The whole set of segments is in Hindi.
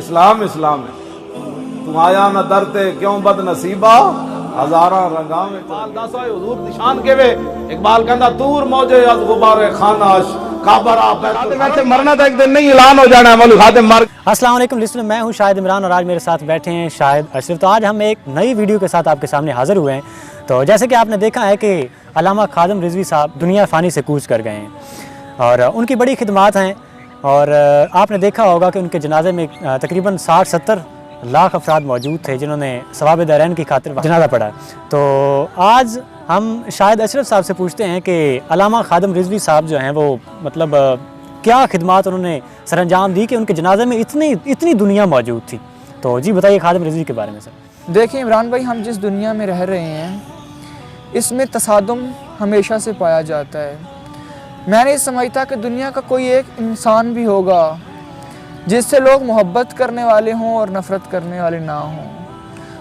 इस्लाम इस्लाम है तू आया न दरते क्यों बद नसीबा हजारा रंगा में दस हुजूर निशान के वे इकबाल कहंदा दूर मौजे अज गुबारे खानाश काबरा बैठे मरना तो एक दिन नहीं ऐलान हो जाना है खाते मर। अस्सलाम वालेकुम लिस्टनर, मैं हूं शाहिद इमरान और आज मेरे साथ बैठे हैं शाहिद अशरफ। तो आज हम एक नई वीडियो के साथ आपके सामने हाजिर हुए हैं। तो जैसे कि आपने देखा है कि अल्लामा खादिम रिजवी साहब दुनिया फ़ानी से कूच कर गए हैं और उनकी बड़ी खिदमात हैं और आपने देखा होगा कि उनके जनाजे में तकरीबन 60-70 लाख अफराद मौजूद थे जिन्होंने सवाब दरैन की खातिर जनाजा पढ़ा। तो आज हम शाहिद अशरफ साहब से पूछते हैं कि अल्लामा खादिम रिजवी साहब जो हैं वो मतलब क्या खिदमात उन्होंने सरअंजाम दी कि उनके जनाजे में इतनी दुनिया मौजूद थी। तो जी बताइए खादिम रिजवी के बारे में सर। देखिए इमरान भाई, हम जिस दुनिया में रह रहे हैं इसमें तसादुम हमेशा से पाया जाता है। मैं नहीं समझता कि दुनिया का कोई एक इंसान भी होगा जिससे लोग मोहब्बत करने वाले हों और नफ़रत करने वाले ना हों।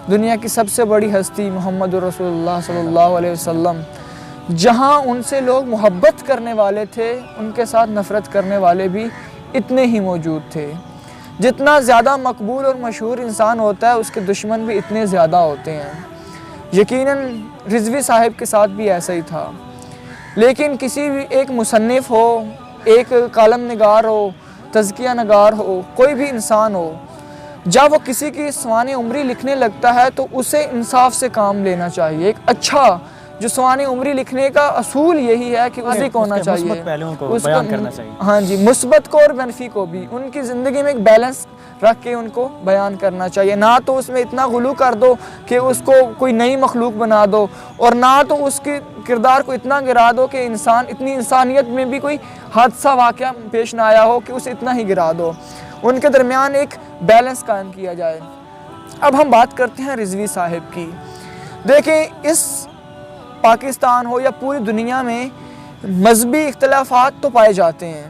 दुनिया की सबसे बड़ी हस्ती मोहम्मद रसूलुल्लाह सल्लल्लाहु अलैहि वसल्लम, जहाँ उनसे लोग मोहब्बत करने वाले थे उनके साथ नफ़रत करने वाले भी इतने ही मौजूद थे। जितना ज़्यादा मकबूल और मशहूर इंसान होता है उसके दुश्मन भी इतने ज़्यादा होते हैं। यकीनन रिजवी साहिब के साथ भी ऐसा ही था। लेकिन किसी भी एक मुसन्निफ़ हो, एक कालम निगार हो, तज़किया नगार हो, कोई भी इंसान हो, जब वो किसी की सवाने उम्री लिखने लगता है तो उसे इंसाफ से काम लेना चाहिए। एक अच्छा जो सवाने उम्री लिखने का असूल यही है कि उसी को होना चाहिए, उसको बयान करना चाहिए। हाँ जी, मुस्बत को और मनफी को भी उनकी ज़िंदगी में एक बैलेंस रख के उनको बयान करना चाहिए। ना तो उसमें इतना गुलू कर दो कि उसको कोई नई मखलूक बना दो और ना तो उसके किरदार को इतना गिरा दो कि इतनी इंसानियत में भी कोई हादसा वाक़या पेश ना आया हो कि उसे इतना ही गिरा दो। उनके दरमियान एक बैलेंस कायम किया जाए। अब हम बात करते हैं रिजवी साहिब की। देखें, इस पाकिस्तान हो या पूरी दुनिया में मजहबी इख्तिलाफात तो पाए जाते हैं।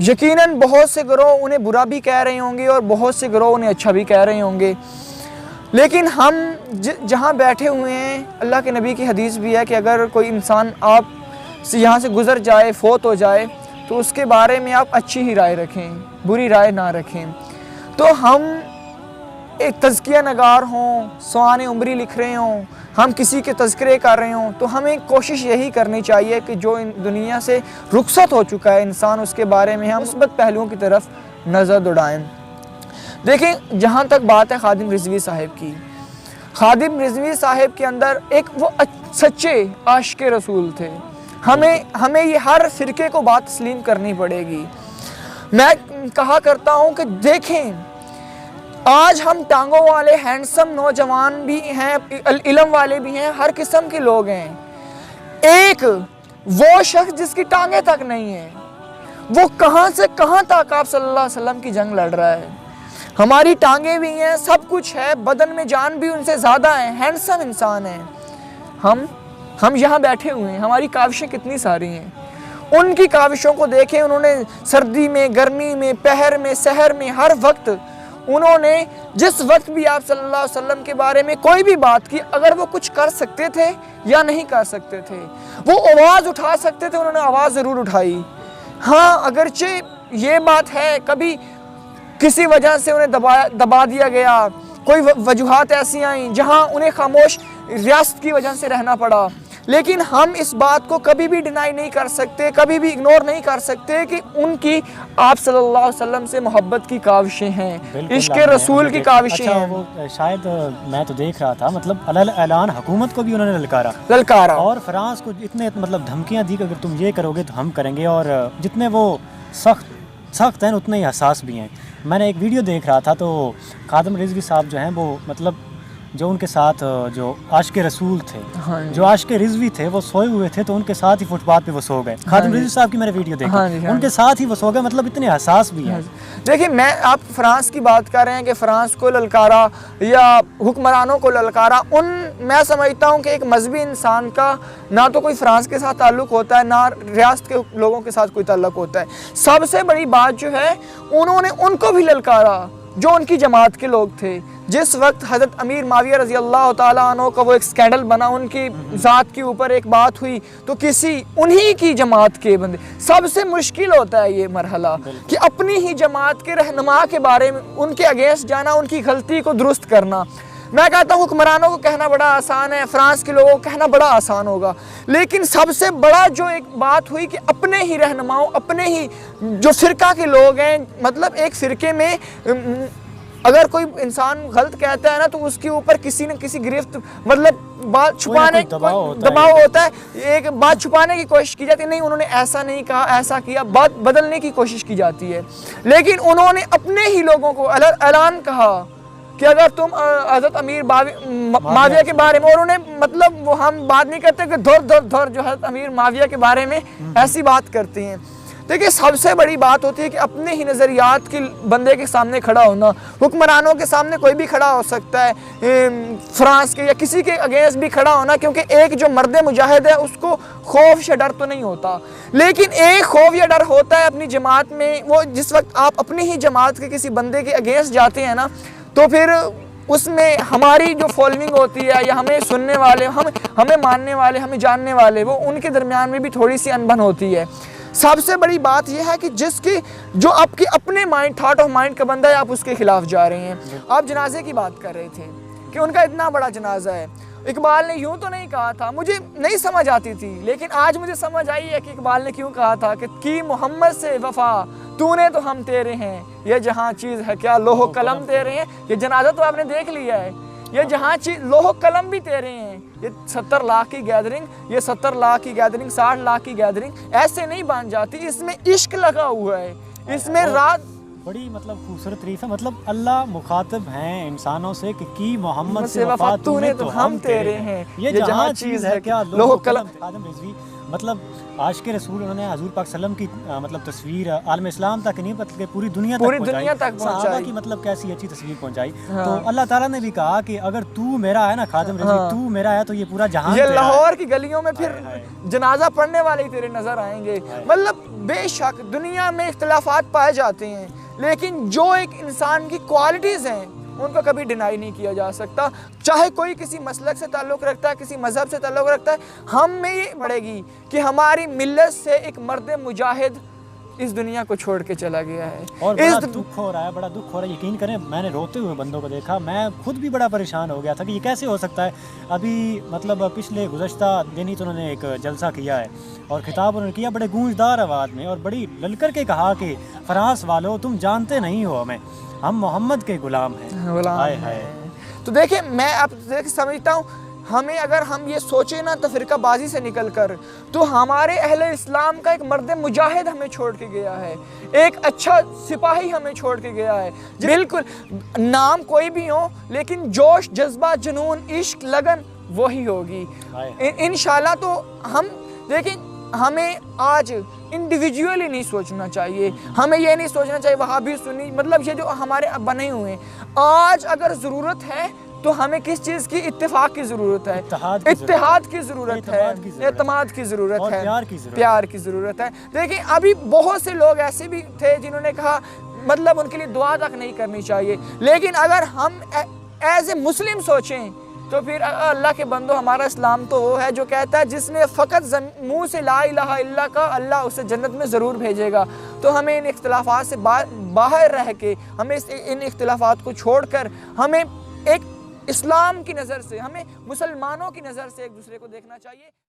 यकीनन बहुत से गिरोह उन्हें बुरा भी कह रहे होंगे और बहुत से गिरोह उन्हें अच्छा भी कह रहे होंगे। लेकिन हम जहाँ बैठे हुए हैं, अल्लाह के नबी की हदीस भी है कि अगर कोई इंसान आप से यहाँ से गुज़र जाए, फोत हो जाए, तो उसके बारे में आप अच्छी ही राय रखें, बुरी राय ना रखें। तो हम एक तज़किया नगार हों, सवाने उम्री लिख रहे हों, हम किसी के तज़किरे कर रहे हों, तो हमें कोशिश यही करनी चाहिए कि जो इन दुनिया से रुखसत हो चुका है इंसान, उसके बारे में हम मुस्बत पहलुओं की तरफ नज़र दौड़ाएँ। देखें, जहाँ तक बात है खादिम रिजवी साहिब की, खादिम रिजवी साहिब के अंदर एक वो सच्चे आशिक़ रसूल थे। हमें ये हर फ़िरके को बात तस्लीम करनी पड़ेगी। मैं कहा करता हूँ कि देखें, आज हम टांगों वाले हैंडसम नौजवान भी हैं, इल्म वाले भी हैं, हर किस्म के लोग हैं। एक वो शख्स जिसकी टांगें तक नहीं है, वो कहाँ से कहाँ तक आप सल्लल्लाहु अलैहि वसल्लम की जंग लड़ रहा है। हमारी टांगें भी हैं, सब कुछ है, बदन में जान भी उनसे ज़्यादा है, हैंडसम इंसान है। हम यहाँ बैठे हुए हैं, हमारी काविशें कितनी सारी हैं। उनकी काविशों को देखें, उन्होंने सर्दी में, गर्मी में, पहर में, सहर में, हर वक्त उन्होंने जिस वक्त भी आप सल्लल्लाहु अलैहि वसल्लम के बारे में कोई भी बात की, अगर वो कुछ कर सकते थे या नहीं कर सकते थे, वो आवाज़ उठा सकते थे, उन्होंने आवाज़ ज़रूर उठाई। हाँ, अगरचे ये बात है कभी किसी वजह से उन्हें दबा दिया गया, कोई वजूहात ऐसी आई जहाँ उन्हें खामोश रियासत की वजह से रहना पड़ा, लेकिन हम इस बात को कभी भी डिनाई नहीं कर सकते, कभी भी इग्नोर नहीं कर सकते कि उनकी आप सल्लल्लाहु अलैहि वसल्लम से मोहब्बत की काविशें हैं, इश्क़ रसूल की काविशें हैं। वो शायद मैं तो देख रहा था, मतलब अलग-ऐलान हुकूमत को भी उन्होंने ललकारा और फ्रांस को इतने मतलब धमकियाँ दी कि अगर तुम ये करोगे तो हम करेंगे। और जितने वो सख्त हैं उतने ही हसास भी हैं। मैंने एक वीडियो देख रहा था तो खादिम रिजवी साहब जो हैं वो मतलब जो उनके साथ जो आशिक़ रसूल थे, हाँ, जो आशिक़ रिजवी थे, वो सोए हुए थे तो उनके साथ ही फुटपाथ पे वो सो गए। खादिम रिजवी साहब की मैंने वीडियो देखी, हाँ, उनके साथ ही वो सो गए, मतलब इतने हसास भी हैं। देखिए, आप फ्रांस की बात कर रहे हैं कि फ़्रांस को ललकारा या हुक्मरानों को ललकारा। मैं समझता हूँ कि एक मजहबी इंसान का ना तो कोई फ़्रांस के साथ ताल्लुक़ होता है, ना रियासत के लोगों के साथ कोई ताल्लुक़ होता है। सबसे बड़ी बात जो है, उन्होंने उनको भी ललकारा जो उनकी जमात के लोग थे, जिस वक्त हज़रत अमीर माविया रज़ी अल्लाह ताला अन्हु का वो एक स्कैंडल बना, उनकी ज़ात के ऊपर एक बात हुई, तो किसी उन्हीं की जमात के बंदे, सबसे मुश्किल होता है ये मरहला कि अपनी ही जमात के रहनुमा के बारे में उनके अगेंस्ट जाना, उनकी गलती को दुरुस्त करना। मैं कहता हूँ हुक्मरानों को कहना बड़ा आसान है, फ्रांस के लोगों को कहना बड़ा आसान होगा, लेकिन सबसे बड़ा जो एक बात हुई कि अपने ही रहनुमाओं, अपने ही जो फ़िरका के लोग हैं, मतलब एक फ़िरके में अगर कोई इंसान गलत कहता है ना, तो उसके ऊपर किसी न किसी गिरफ्त, मतलब बात छुपाने, दबाव होता है, एक बात छुपाने की कोशिश की जाती है, नहीं उन्होंने ऐसा नहीं कहा, ऐसा किया, बात बदलने की कोशिश की जाती है। लेकिन उन्होंने अपने ही लोगों को ऐलान कहा कि अगर तुम हज़रत अमीर माविया के बारे में, और उन्हें मतलब वो हम बात नहीं करते कि धुर जो हज़रत अमीर माविया के बारे में ऐसी बात करते हैं। देखिए सबसे बड़ी बात होती है कि अपने ही नज़रियात के बंदे के सामने खड़ा होना। हुक्मरानों के सामने कोई भी खड़ा हो सकता है, फ्रांस के या किसी के अगेंस्ट भी खड़ा होना, क्योंकि एक जो मर्द मुजाहिद है उसको खौफ या डर तो नहीं होता, लेकिन एक खौफ या डर होता है अपनी जमात में। वो जिस वक्त आप अपनी ही जमात के किसी बंदे के अगेंस्ट जाते हैं ना, तो फिर उसमें हमारी जो फॉलोइंग होती है, या हमें सुनने वाले, हमें मानने वाले, हमें जानने वाले, वो उनके दरमियान में भी थोड़ी सी अनबन होती है। सबसे बड़ी बात यह है कि जिसकी जो आपके अपने माइंड, थॉट ऑफ माइंड का बंदा है, आप उसके खिलाफ जा रहे हैं। आप जनाजे की बात कर रहे थे कि उनका इतना बड़ा जनाजा है। इकबाल ने यूं तो नहीं कहा था, मुझे नहीं समझ आती थी, लेकिन आज मुझे समझ आई है कि इकबाल ने क्यों कहा था कि मोहम्मद से वफा तूने तो हम तेरे हैं, ये जहाँ चीज़ है क्या लोहो कलम तेरे हैं। ये जनाजा तो आपने देख लिया है, ये जहाँ चीज लोहो कलम भी तेरे हैं। ये 70 लाख की गैदरिंग, ये 70 लाख की गैदरिंग, 60 लाख की गैदरिंग ऐसे नहीं बन जाती, इसमें इश्क लगा हुआ है, इसमें रात बड़ी मतलब खूबसूरत तारीफ है। मतलब अल्लाह मुखातिब हैं इंसानों से कि मोहम्मद से वफा तूने तो हम तेरे हैं, ये जहाँ चीज़ है क्या लोहो कलम। खादिम रिजवी मतलब आशिक़ रसूल, उन्होंने हजूर पाक सल्लम की मतलब तस्वीर आलम इस्लाम तक नहीं बल्कि पूरी दुनिया तक पहुंचाई की मतलब कैसी अच्छी तस्वीर पहुंचाई। हाँ। तो अल्लाह ताला ने भी कहा कि अगर तू मेरा है ना खादिम रिजवी, हाँ। तू मेरा है तो ये पूरा जहां, ये लाहौर की गलियों में फिर जनाजा पढ़ने वाले ही तेरे नजर आएंगे। मतलब बेशक दुनिया में इख्तिलाफात पाए जाते हैं, लेकिन जो एक इंसान की क्वालिटीज़ हैं उनको कभी डिनाई नहीं किया जा सकता। चाहे कोई किसी मसलक से ताल्लुक़ रखता है, किसी मज़हब से ताल्लुक़ रखता है, हम में ये पड़ेगी कि हमारी मिल्लत से एक मर्द मुजाहिद इस दुनिया को छोड़ के चला गया है। और बड़ा दुख हो रहा है, बड़ा दुख हो रहा है। यकीन करें मैंने रोते हुए बंदों को देखा, मैं खुद भी बड़ा परेशान हो गया था कि ये कैसे हो सकता है। अभी मतलब पिछले गुज़श्ता दिन ही तो उन्होंने एक जलसा किया है और खिताब उन्होंने किया बड़े गूंजदार आवाज़ में और बड़ी ललकर के कहा कि फ्रांस वालों तुम जानते नहीं हो हमें, हम मोहम्मद के गुलाम हैं। हाय हाय। तो देखिए मैं आप समझता हूँ, हमें अगर हम ये सोचें ना तो फ़िरकाबाज़ी से निकल कर, तो हमारे अहले इस्लाम का एक मर्द मुजाहिद हमें छोड़ के गया है, एक अच्छा सिपाही हमें छोड़ के गया है। बिल्कुल नाम कोई भी हो, लेकिन जोश, जज्बा, जुनून, इश्क, लगन वही होगी इंशाल्लाह। तो हम देखें, हमें आज इंडिविजुअली नहीं सोचना चाहिए, हमें ये नहीं सोचना चाहिए वहाबी सुन्नी, मतलब ये जो हमारे बने हुए हैं। आज अगर ज़रूरत है तो हमें किस चीज़ की? इत्तेफाक की ज़रूरत है, इत्तेहाद की ज़रूरत है, एतमाद की ज़रूरत है, प्यार की ज़रूरत है। देखिए अभी बहुत से लोग ऐसे भी थे जिन्होंने कहा मतलब उनके लिए दुआ तक नहीं करनी चाहिए, लेकिन अगर हम एज ए मुस्लिम सोचें तो फिर अल्लाह के बंदो, हमारा इस्लाम तो वो है जो कहता है जिसने फ़कत मुँह से ला इलाहा इल्ला का, अल्लाह उसे जन्नत में ज़रूर भेजेगा। तो हमें इन इख्तिलाफ़ात से बाहर रह के, हमें इन इख्तिलाफ़ात को छोड़कर हमें एक इस्लाम की नज़र से, हमें मुसलमानों की नज़र से एक दूसरे को देखना चाहिए।